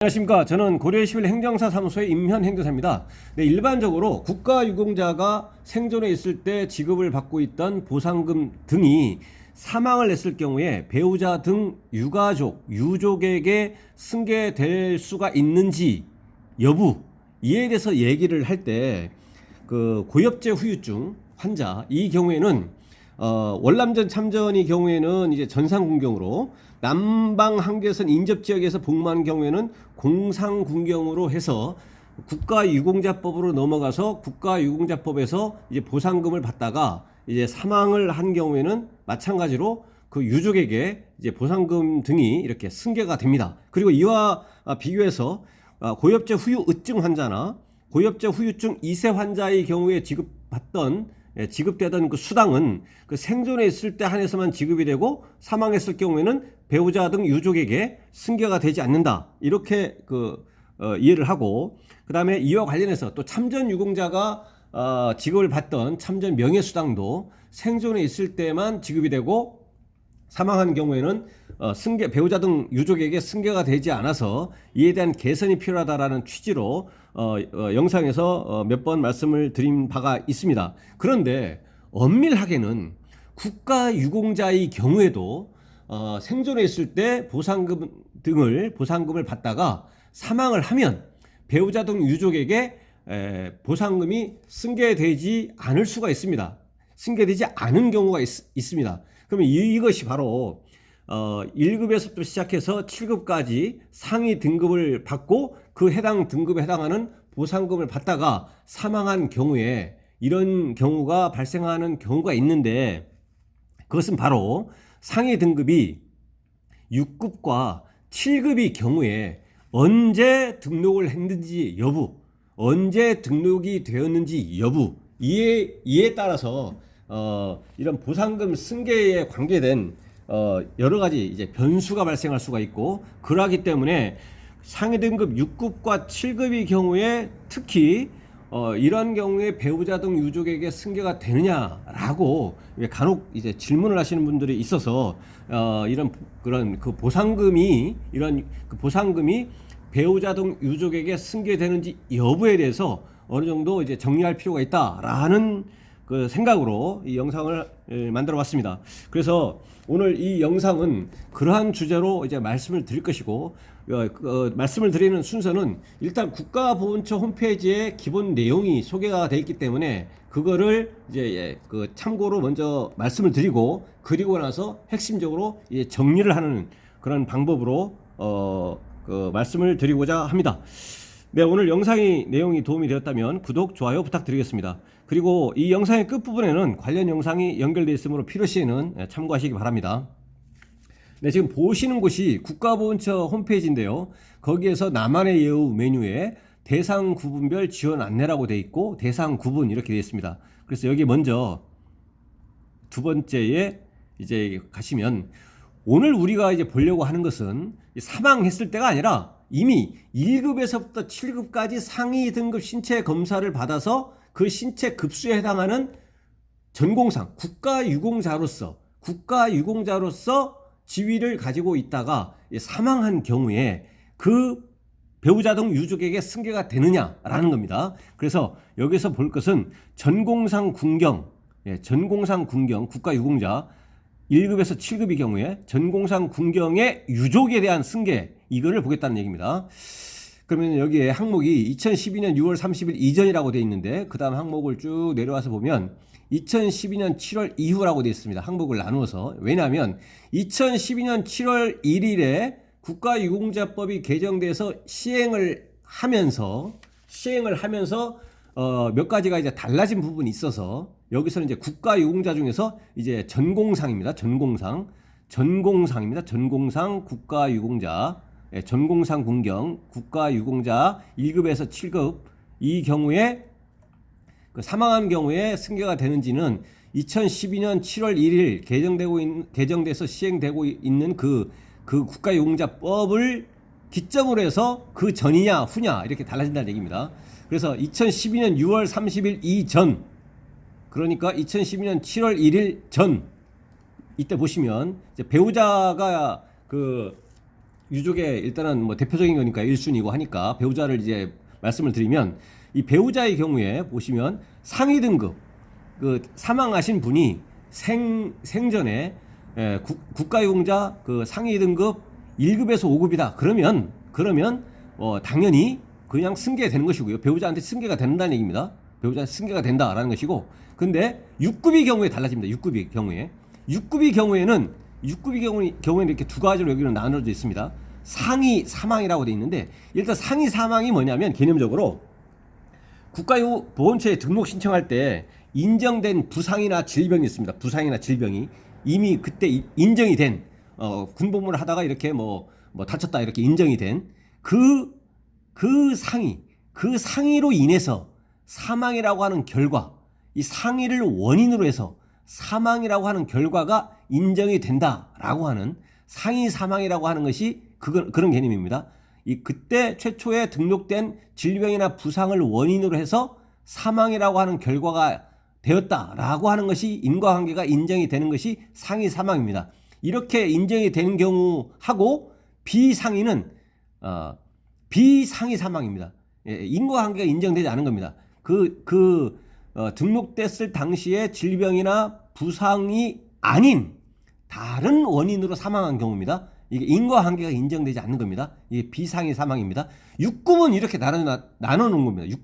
안녕하십니까. 저는 고려시வில் 행정사 사무소의 임현 행정사입니다. 네, 일반적으로 국가유공자가 생존해 있을 때 지급을 받고 있던 보상금 등이 사망을 했을 경우에 배우자 등 유가족, 유족에게 승계될 수가 있는지 여부, 이에 대해서 얘기를 할 때 그 고엽제 후유증 환자 이 경우에는 월남전 참전이 경우에는 이제 전상군경으로, 남방 한계선 인접 지역에서 복무한 경우에는 공상군경으로 해서 국가유공자법으로 넘어가서 국가유공자법에서 이제 보상금을 받다가 이제 사망을 한 경우에는 마찬가지로 그 유족에게 이제 보상금 등이 이렇게 승계가 됩니다. 그리고 이와 비교해서 고엽제 후유증 환자나 고엽제 후유증 2세 환자의 경우에 지급되던 그 수당은 그 생존해 있을 때 한해서만 지급이 되고 사망했을 경우에는 배우자 등 유족에게 승계가 되지 않는다, 이렇게 이해를 하고, 그 다음에 이와 관련해서 또 참전 유공자가 지급을 받던 참전 명예수당도 생존해 있을 때만 지급이 되고 사망한 경우에는 배우자 등 유족에게 승계가 되지 않아서 이에 대한 개선이 필요하다라는 취지로 영상에서 몇 번 말씀을 드린 바가 있습니다. 그런데 엄밀하게는 국가유공자의 경우에도 생존해 있을 때 보상금을 받다가 사망을 하면 배우자 등 유족에게 보상금이 승계되지 않을 수가 있습니다. 승계되지 않은 경우가 있습니다. 그러면 이것이 바로 1급에서부터 시작해서 7급까지 상위 등급을 받고 그 해당 등급에 해당하는 보상금을 받다가 사망한 경우에 이런 경우가 발생하는 경우가 있는데, 그것은 바로 상위 등급이 6급과 7급의 경우에 언제 등록을 했는지 여부, 언제 등록이 되었는지 여부, 이에 따라서 이런 보상금 승계에 관계된 여러 가지 이제 변수가 발생할 수가 있고, 그러하기 때문에 상위 등급 6급과 7급의 경우에 특히 이런 경우에 배우자 등 유족에게 승계가 되느냐라고 간혹 이제 질문을 하시는 분들이 있어서 그런 보상금이 배우자 등 유족에게 승계되는지 여부에 대해서 어느 정도 이제 정리할 필요가 있다라는 그 생각으로 이 영상을 만들어 봤습니다. 그래서 오늘 이 영상은 그러한 주제로 이제 말씀을 드릴 것이고, 말씀을 드리는 순서는 일단 국가보훈처 홈페이지에 기본 내용이 소개가 되어 있기 때문에 그거를 이제 참고로 먼저 말씀을 드리고, 그리고 나서 핵심적으로 이제 정리를 하는 그런 방법으로 말씀을 드리고자 합니다. 네, 오늘 영상의 내용이 도움이 되었다면 구독, 좋아요 부탁드리겠습니다. 그리고 이 영상의 끝부분에는 관련 영상이 연결되어 있으므로 필요시에는 참고하시기 바랍니다. 네, 지금 보시는 곳이 국가보훈처 홈페이지인데요. 거기에서 나만의 예우 메뉴에 대상 구분별 지원 안내라고 되어 있고 대상 구분 이렇게 되어 있습니다. 그래서 여기 먼저 두 번째에 이제 가시면, 오늘 우리가 이제 보려고 하는 것은 사망했을 때가 아니라 이미 1급에서부터 7급까지 상위 등급 신체 검사를 받아서 그 신체 급수에 해당하는 전공상 국가유공자로서 지위를 가지고 있다가 사망한 경우에 그 배우자 등 유족에게 승계가 되느냐라는 겁니다. 그래서 여기서 볼 것은 전공상 군경 국가유공자 1급에서 7급의 경우에 전공상 군경의 유족에 대한 승계, 이거를 보겠다는 얘기입니다. 그러면 여기에 항목이 2012년 6월 30일 이전이라고 되어 있는데, 그 다음 항목을 쭉 내려와서 보면 2012년 7월 이후라고 되어 있습니다. 항목을 나누어서. 왜냐하면 2012년 7월 1일에 국가유공자법이 개정돼서 시행을 하면서 몇 가지가 이제 달라진 부분이 있어서, 여기서는 이제 국가유공자 중에서 이제 전공상입니다. 전공상 국가유공자, 전공상 군경 국가유공자 1급에서 7급 이 경우에 사망한 경우에 승계가 되는지는 2012년 7월 1일 개정돼서 시행되고 있는 그 국가유공자법을 기점으로 해서 그 전이냐 후냐 이렇게 달라진다는 얘기입니다. 그래서 2012년 6월 30일 이전, 그러니까 2012년 7월 1일 전, 이때 보시면 이제 배우자가 유족의 일단은 뭐 대표적인 거니까 1순위고 하니까 배우자를 이제 말씀을 드리면, 이 배우자의 경우에 보시면 상위 등급, 그 사망하신 분이 생전에 국가유공자 그 상위 등급 1급에서 5급이다. 그러면 당연히 그냥 승계되는 것이고요. 배우자한테 승계가 된다는 얘기입니다. 배우자한테 승계가 된다라는 것이고, 근데 6급의 경우에 달라집니다. 6급의 경우에. 6급의 경우에는 이렇게 두 가지로 여기는 나눠져 있습니다. 상위 사망이라고 되어 있는데, 일단 상위 사망이 뭐냐면 개념적으로 국가보건처에 등록 신청할 때 인정된 부상이나 질병이 있습니다. 부상이나 질병이 이미 그때 인정이 된, 군복무를 하다가 이렇게 뭐 다쳤다 이렇게 인정이 된 그 상위로 인해서 사망이라고 하는 결과, 이 상위를 원인으로 해서 사망이라고 하는 결과가 인정이 된다라고 하는 상위 사망이라고 하는 것이 그런 개념입니다. 그때 최초에 등록된 질병이나 부상을 원인으로 해서 사망이라고 하는 결과가 되었다라고 하는 것이 인과관계가 인정이 되는 것이 상위 사망입니다. 이렇게 인정이 되는 경우하고 비상위는 비상위 사망입니다. 인과관계가 인정되지 않은 겁니다. 등록됐을 당시에 질병이나 부상이 아닌 다른 원인으로 사망한 경우입니다. 이게 인과관계가 인정되지 않는 겁니다. 이게 비상위 사망입니다. 6급은 이렇게 나눠놓은 겁니다.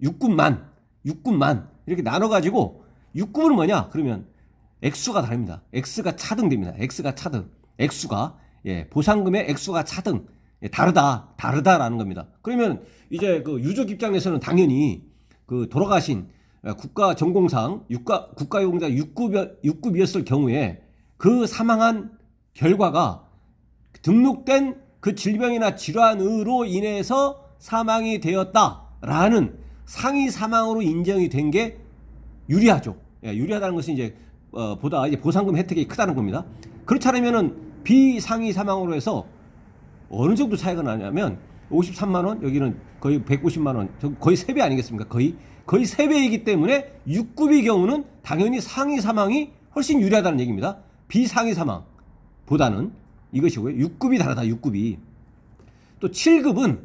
6급만 이렇게 나눠가지고 6급은 뭐냐? 그러면 액수가 다릅니다. X가 차등됩니다. X가 차등. 액수가 보상금의 액수가 차등. 다르다라는 겁니다. 그러면 이제 그 유족 입장에서는 당연히 그 돌아가신 국가전공상 국가유공자 6급이었을 경우에 그 사망한 결과가 등록된 그 질병이나 질환으로 인해서 사망이 되었다라는 상위 사망으로 인정이 된 게 유리하죠. 유리하다는 것은 이제 보다 이제 보상금 혜택이 크다는 겁니다. 그렇지 않으면은 비상위 사망으로 해서 어느 정도 차이가 나냐면 53만 원, 여기는 거의 190만 원, 거의 3배 아니겠습니까? 거의 3배이기 때문에 6급의 경우는 당연히 상위 사망이 훨씬 유리하다는 얘기입니다. 비상위 사망보다는 이것이고요. 6급이 다르다. 6급이. 또 7급은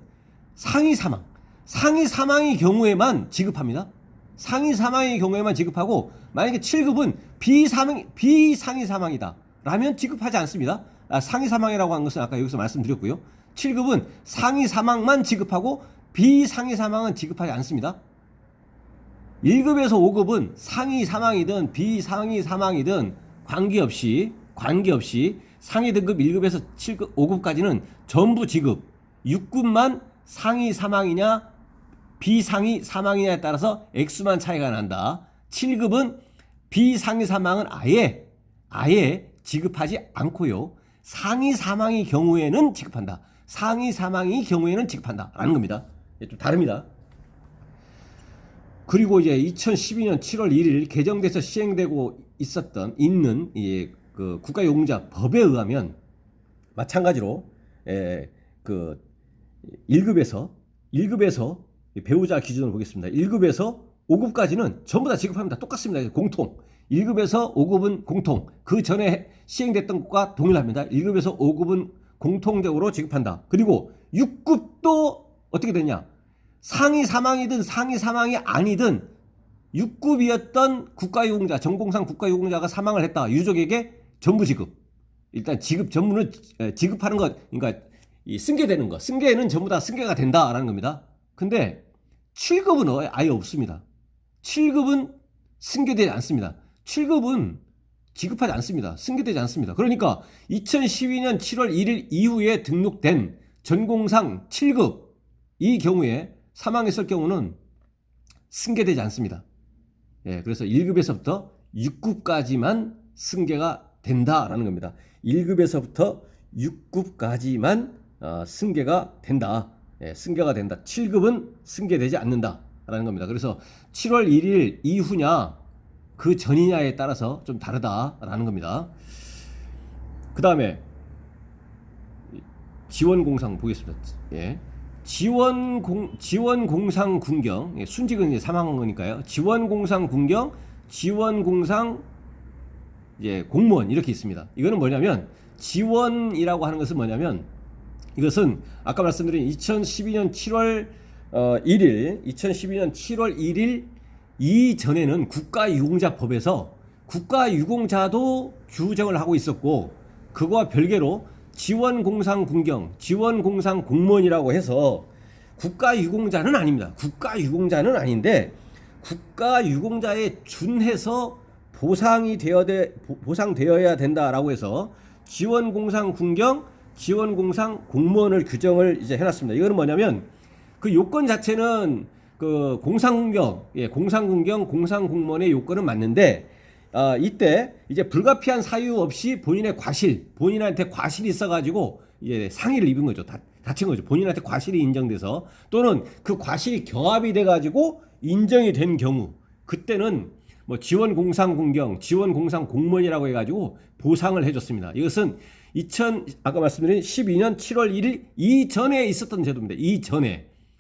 상위 사망. 상위 사망의 경우에만 지급합니다. 상위 사망의 경우에만 지급하고, 만약에 7급은 비상위 사망이다 라면 지급하지 않습니다. 상위 사망이라고 하는 것은 아까 여기서 말씀드렸고요. 7급은 상위 사망만 지급하고 비상위 사망은 지급하지 않습니다. 1급에서 5급은 상위 사망이든 비상위 사망이든 관계없이 상위 등급 1급에서 7급, 5급까지는 전부 지급. 6급만 상위 사망이냐 비상위 사망이냐에 따라서 액수만 차이가 난다. 7급은 비상위 사망은 아예 지급하지 않고요. 상위 사망의 경우에는 지급한다. 상위 사망의 경우에는 지급한다 라는 겁니다. 좀 다릅니다. 그리고 이제 2012년 7월 1일 개정돼서 시행되고 있는 그 국가유공자 법에 의하면 마찬가지로 그 1급에서 배우자 기준으로 보겠습니다. 1급에서 5급까지는 전부 다 지급합니다. 똑같습니다. 공통. 1급에서 5급은 공통. 그 전에 시행됐던 것과 동일합니다. 1급에서 5급은 공통적으로 지급한다. 그리고 6급도 어떻게 되냐? 상위 사망이든 상위 사망이 아니든 6급이었던 국가유공자, 전공상 국가유공자가 사망을 했다. 유족에게 전부 지급. 일단 지급 전문을 지급하는 것, 그러니까 이 승계되는 것. 승계는 전부 다 승계가 된다라는 겁니다. 근데 7급은 아예 없습니다. 7급은 승계되지 않습니다. 7급은 지급하지 않습니다. 승계되지 않습니다. 그러니까 2012년 7월 1일 이후에 등록된 전공상 7급 이 경우에 사망했을 경우는 승계되지 않습니다. 그래서 1급에서부터 6급까지만 승계가 된다라는 겁니다. 1급에서부터 6급까지만 승계가 된다. 승계가 된다. 7급은 승계되지 않는다라는 겁니다. 그래서 7월 1일 이후냐 그 전이냐에 따라서 좀 다르다라는 겁니다. 그 다음에 지원공상 보겠습니다. 지원공상 군경, 순직은 이제 사망한 거니까요. 지원공상 군경, 지원공상 공무원 이렇게 있습니다. 이거는 뭐냐면 지원이라고 하는 것은 뭐냐면 이것은 아까 말씀드린 2012년 7월 1일, 2012년 7월 1일 이전에는 국가유공자법에서 국가유공자도 규정을 하고 있었고, 그거와 별개로 지원공상군경, 지원공상공무원이라고 해서 국가유공자는 아닙니다. 국가유공자는 아닌데 국가유공자에 준해서 보상되어야 된다라고 해서 지원공상군경, 지원공상공무원을 규정을 이제 해놨습니다. 이거는 뭐냐면 그 요건 자체는 그 공상군경, 공상군경, 공상공무원의 요건은 맞는데, 이때 이제 불가피한 사유 없이 본인한테 과실이 있어가지고 이제 상해를 입은 거죠. 다친 거죠. 본인한테 과실이 인정돼서, 또는 그 과실이 경합이 돼가지고 인정이 된 경우, 그때는 뭐 지원공상군경, 지원공상공무원이라고 해가지고 보상을 해줬습니다. 이것은 아까 말씀드린 12년 7월 1일 이전에 있었던 제도입니다.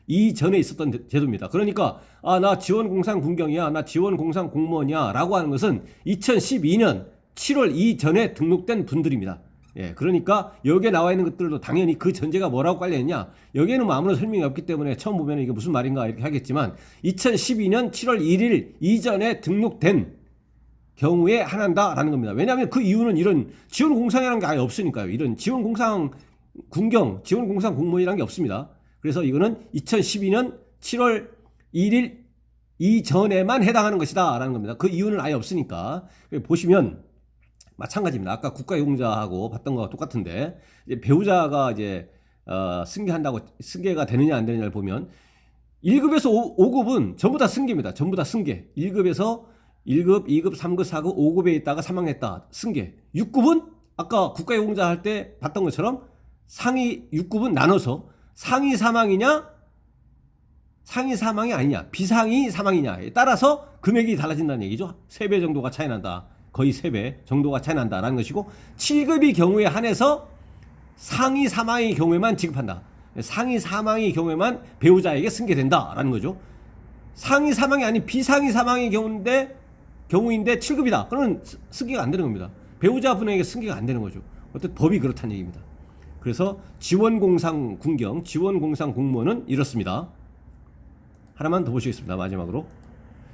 이전에 있었던 제도입니다. 그러니까 나 지원공상군경이야, 나 지원공상공무원이야 라고 하는 것은 2012년 7월 이전에 등록된 분들입니다. 그러니까 여기에 나와 있는 것들도 당연히 그 전제가 뭐라고 깔려있냐, 여기에는 뭐 아무런 설명이 없기 때문에 처음 보면 이게 무슨 말인가 이렇게 하겠지만, 2012년 7월 1일 이전에 등록된 경우에 한한다라는 겁니다. 왜냐하면 그 이유는 이런 지원공상이라는 게 아예 없으니까요. 이런 지원공상군경, 지원공상공무원이라는 게 없습니다. 그래서 이거는 2012년 7월 1일 이전에만 해당하는 것이다 라는 겁니다. 그 이유는 아예 없으니까. 보시면 마찬가지입니다. 아까 국가유공자하고 봤던 거와 똑같은데, 이제 배우자가 이제 승계가 되느냐 안 되느냐를 보면 1급에서 5급은 전부 다 승계입니다. 전부 다 승계. 1급에서 1급, 2급, 3급, 4급, 5급에 있다가 사망했다. 승계. 6급은 아까 국가유공자 할 때 봤던 것처럼 상위 6급은 나눠서 상위 사망이냐, 상위 사망이 아니냐, 비상위 사망이냐에 따라서 금액이 달라진다는 얘기죠. 3배 정도가 차이 난다. 거의 3배 정도가 차이 난다라는 것이고, 7급이 경우에 한해서 상위 사망의 경우에만 지급한다. 상위 사망의 경우에만 배우자에게 승계된다라는 거죠. 상위 사망이 아닌 비상위 사망의 경우인데 7급이다. 그러면 승계가 안 되는 겁니다. 배우자분에게 승계가 안 되는 거죠. 어쨌든 법이 그렇다는 얘기입니다. 그래서 지원공상군경, 지원공상공무원은 이렇습니다. 하나만 더 보시겠습니다. 마지막으로.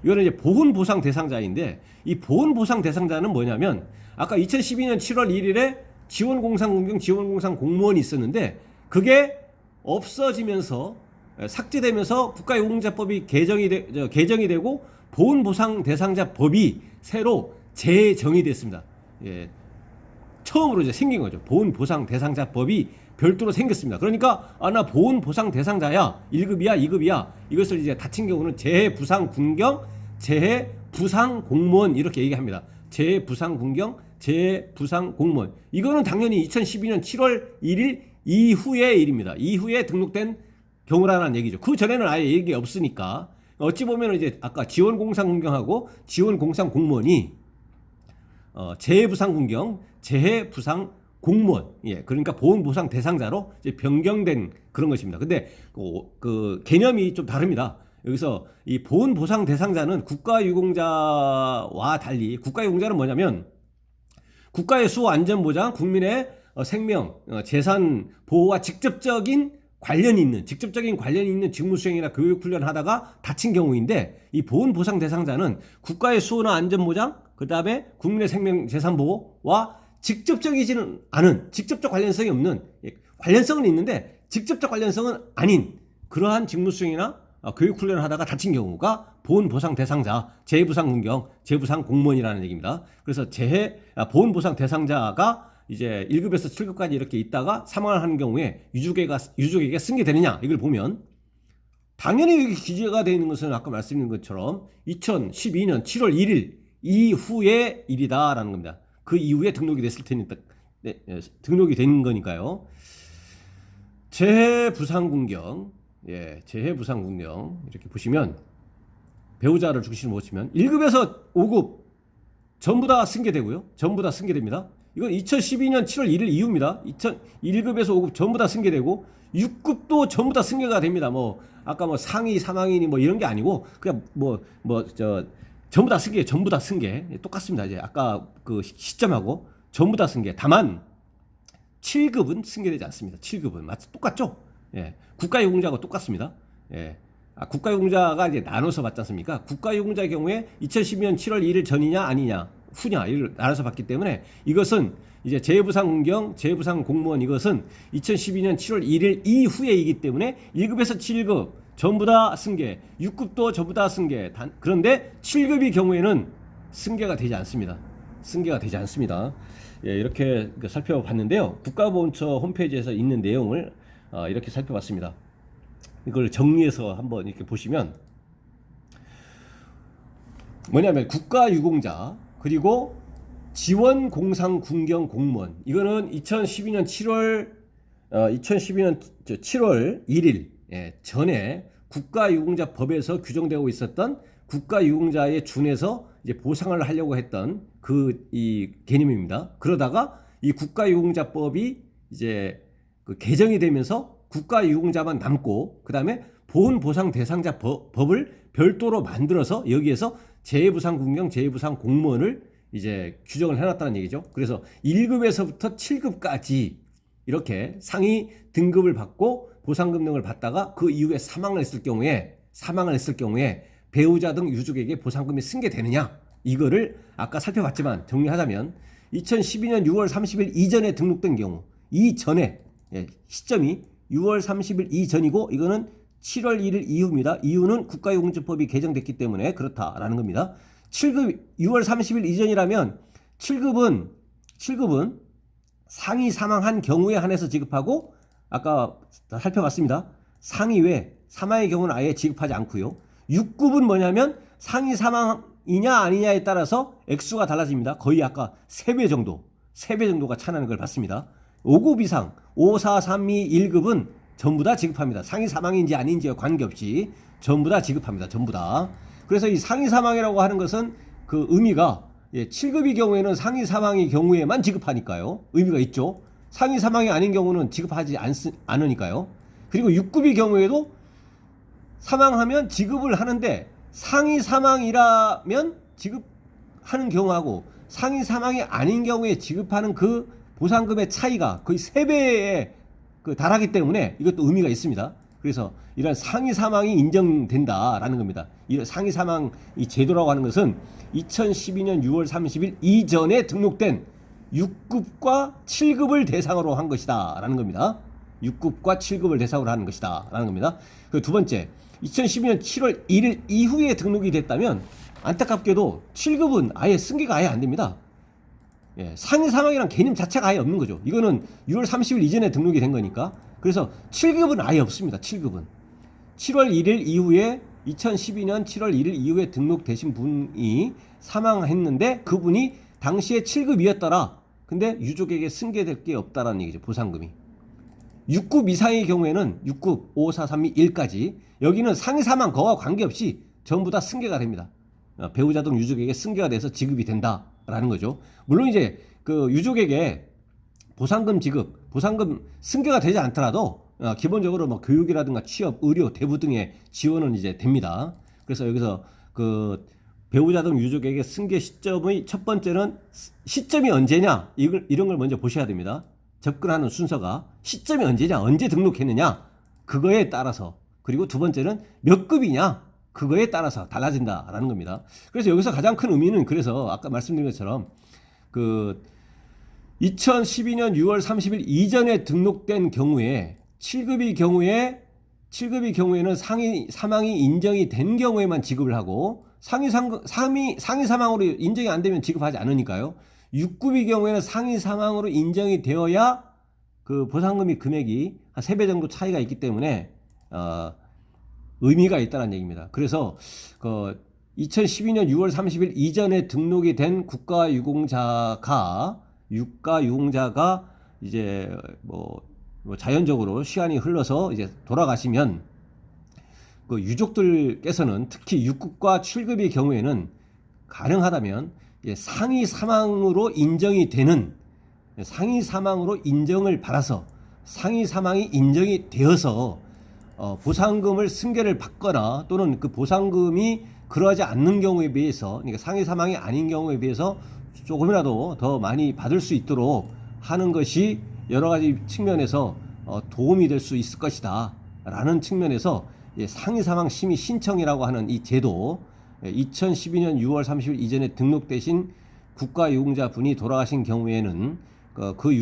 이거는 이제 보훈보상 대상자인데, 이 보훈보상 대상자는 뭐냐면 아까 2012년 7월 1일에 지원공상군경, 지원공상공무원이 있었는데 그게 없어지면서 삭제되면서 국가유공자법이 개정이 되고 보훈보상 대상자 법이 새로 제정이 됐습니다. 처음으로 이제 생긴 거죠. 보훈보상 대상자 법이 별도로 생겼습니다. 그러니까 나 보훈보상 대상자야, 1급이야, 2급이야. 이것을 이제 다친 경우는 재해부상군경, 재해부상공무원 이렇게 얘기합니다. 재해부상군경, 재해부상공무원. 이거는 당연히 2012년 7월 1일 이후의 일입니다. 이후에 등록된 경우라는 얘기죠. 그 전에는 아예 얘기 없으니까. 어찌 보면 이제 아까 지원공상군경하고 지원공상공무원이 재해부상군경, 재해부상공무원, 그러니까 보훈보상 대상자로 이제 변경된 그런 것입니다. 근데 그 개념이 좀 다릅니다. 여기서 이 보훈보상 대상자는 국가유공자와 달리, 국가유공자는 뭐냐면 국가의 수호 안전보장, 국민의 생명, 재산 보호와 직접적인 관련이 있는 직무 수행이나 교육 훈련을 하다가 다친 경우인데, 이 보훈보상 대상자는 국가의 수호나 안전보장, 그 다음에 국민의 생명 재산 보호와 직접적이지는 않은, 직접적 관련성이 없는, 관련성은 있는데 직접적 관련성은 아닌 그러한 직무 수행이나 교육 훈련을 하다가 다친 경우가 보훈보상 대상자, 재해부상군경, 재해부상공무원이라는 얘기입니다. 그래서 보훈보상 대상자가 이제 1급에서 7급까지 이렇게 있다가 사망을 하는 경우에 유족에게 승계되느냐, 이걸 보면 당연히 여기 기재가 되어 있는 것은 아까 말씀드린 것처럼 2012년 7월 1일 이후의 일이다라는 겁니다. 그 이후에 등록이 됐을 테니까, 등록이 된 거니까요. 재해부상군경, 재해부상군경 이렇게 보시면 배우자를 중심으로 보시면 1급에서 5급 전부 다 승계되고요. 전부 다 승계됩니다. 이건 2012년 7월 1일 이후입니다. 1급에서 5급 전부 다 승계되고 6급도 전부 다 승계가 됩니다. 뭐 아까 뭐 상위 사망이니 뭐 이런 게 아니고 그냥 전부 다 승계, 전부 다 승계. 똑같습니다. 이제 아까 그 시점하고 전부 다 승계. 다만 7급은 승계되지 않습니다. 7급은 똑같죠? 예, 국가유공자하고 똑같습니다. 예. 국가유공자가 이제 나눠서 받지 않습니까? 국가유공자의 경우에 2012년 7월 1일 전이냐 아니냐 후냐 이를 나눠서 받기 때문에 이것은 이제 재부상 공무원 이것은 2012년 7월 1일 이후에이기 때문에 1급에서 7급 전부 다 승계, 6급도 전부 다 승계. 그런데 7급의 경우에는 승계가 되지 않습니다. 승계가 되지 않습니다. 예, 이렇게 살펴봤는데요. 국가보훈처 홈페이지에서 있는 내용을 이렇게 살펴봤습니다. 이걸 정리해서 한번 이렇게 보시면 뭐냐면 국가유공자 그리고 지원공상군경 공무원 이거는 2012년 7월 1일 전에 국가유공자법에서 규정되고 있었던 국가유공자에 준해서 이제 보상을 하려고 했던 이 개념입니다. 그러다가 이 국가유공자법이 이제 개정이 되면서 국가유공자만 남고 그 다음에 보훈보상 대상자 법을 별도로 만들어서 여기에서 재부상군경, 재부상공무원을 이제 규정을 해놨다는 얘기죠. 그래서 1급에서부터 7급까지 이렇게 상위 등급을 받고 보상금 등을 받다가 그 이후에 사망을 했을 경우에 배우자 등 유족에게 보상금이 승계되느냐 이거를 아까 살펴봤지만 정리하자면 2012년 6월 30일 이전에 등록된 경우 이전에 시점이 6월 30일 이전이고 이거는 7월 1일 이후입니다. 이유는 국가유공자법이 개정됐기 때문에 그렇다라는 겁니다. 7급 6월 30일 이전이라면 7급은 상위 사망한 경우에 한해서 지급하고 아까 살펴봤습니다. 상위 외 사망의 경우는 아예 지급하지 않고요. 6급은 뭐냐면 상위 사망이냐 아니냐에 따라서 액수가 달라집니다. 거의 아까 3배 정도가 차나는 걸 봤습니다. 5급 이상 5, 4, 3, 2, 1급은 전부 다 지급합니다. 상위 사망인지 아닌지와 관계없이 전부 다 지급합니다. 전부 다. 그래서 이 상위 사망이라고 하는 것은 그 의미가 7급의 경우에는 상위 사망의 경우에만 지급하니까요. 의미가 있죠. 상위 사망이 아닌 경우는 지급하지 않으니까요. 그리고 6급의 경우에도 사망하면 지급을 하는데 상위 사망이라면 지급하는 경우하고 상위 사망이 아닌 경우에 지급하는 그 보상금의 차이가 거의 3배에 달하기 때문에 이것도 의미가 있습니다. 그래서 이런 상위 사망이 인정된다라는 겁니다. 이 상위 사망 이 제도라고 하는 것은 2012년 6월 30일 이전에 등록된 6급과 7급을 대상으로 한 것이다라는 겁니다. 6급과 7급을 대상으로 하는 것이다라는 겁니다. 그 두 번째, 2012년 7월 1일 이후에 등록이 됐다면 안타깝게도 7급은 아예 승계가 아예 안 됩니다. 상위 사망이란 개념 자체가 아예 없는 거죠. 이거는 6월 30일 이전에 등록이 된 거니까. 그래서 7급은 아예 없습니다. 7급은 7월 1일 이후에 2012년 7월 1일 이후에 등록되신 분이 사망했는데 그분이 당시에 7급이었더라. 근데 유족에게 승계될 게 없다라는 얘기죠. 보상금이. 6급 이상의 경우에는 6급 5, 4, 3, 2, 1까지 여기는 상위 사망 거와 관계없이 전부 다 승계가 됩니다. 배우자 등 유족에게 승계가 돼서 지급이 된다라는 거죠. 물론 이제 그 유족에게 보상금 승계가 되지 않더라도 기본적으로 뭐 교육이라든가 취업, 의료, 대부 등의 지원은 이제 됩니다. 그래서 여기서 그 배우자 등 유족에게 승계 시점의 첫 번째는 시점이 언제냐 이런 걸 먼저 보셔야 됩니다. 접근하는 순서가 시점이 언제냐, 언제 등록했느냐 그거에 따라서, 그리고 두 번째는 몇 급이냐 그거에 따라서 달라진다라는 겁니다. 그래서 여기서 가장 큰 의미는 그래서 아까 말씀드린 것처럼 그 2012년 6월 30일 이전에 등록된 경우에 7급의 경우에는 상위 사망이 인정이 된 경우에만 지급을 하고 상위 사망으로 인정이 안 되면 지급하지 않으니까요. 6급의 경우에는 상위 사망으로 인정이 되어야 그 보상금이 금액이 한 3배 정도 차이가 있기 때문에 의미가 있다는 얘기입니다. 그래서 그 2012년 6월 30일 이전에 등록이 된 국가유공자가 이제 뭐 자연적으로 시간이 흘러서 이제 돌아가시면 그 유족들께서는 특히 6급과 7급의 경우에는 가능하다면 상위 사망으로 인정이 되는 상위 사망으로 인정을 받아서 상위 사망이 인정이 되어서 보상금을 승계를 받거나 또는 그 보상금이 그러하지 않는 경우에 비해서, 그러니까 상위 사망이 아닌 경우에 비해서 조금이라도 더 많이 받을 수 있도록 하는 것이 여러 가지 측면에서 도움이 될 수 있을 것이다 라는 측면에서 상위사망 심의 신청이라고 하는 이 제도, 2012년 6월 30일 이전에 등록되신 국가유공자분이 돌아가신 경우에는 그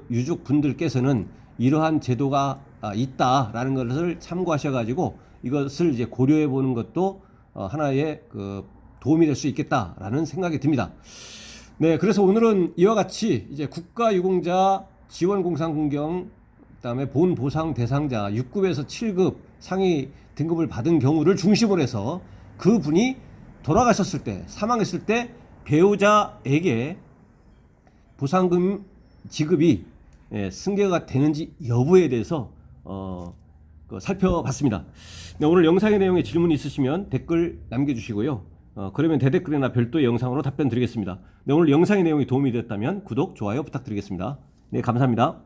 유족분들께서는 이러한 제도가 있다라는 것을 참고하셔가지고 이것을 이제 고려해 보는 것도 하나의 그 도움이 될 수 있겠다라는 생각이 듭니다. 네, 그래서 오늘은 이와 같이 이제 국가유공자 지원공상군경, 그다음에 본 보상 대상자 6급에서 7급 상위 등급을 받은 경우를 중심으로 해서 그분이 돌아가셨을 때, 사망했을 때 배우자에게 보상금 지급이 승계가 되는지 여부에 대해서 살펴봤습니다. 네, 오늘 영상의 내용에 질문이 있으시면 댓글 남겨주시고요. 그러면 대댓글이나 별도의 영상으로 답변 드리겠습니다. 네, 오늘 영상의 내용이 도움이 되었다면 구독, 좋아요 부탁드리겠습니다. 네, 감사합니다.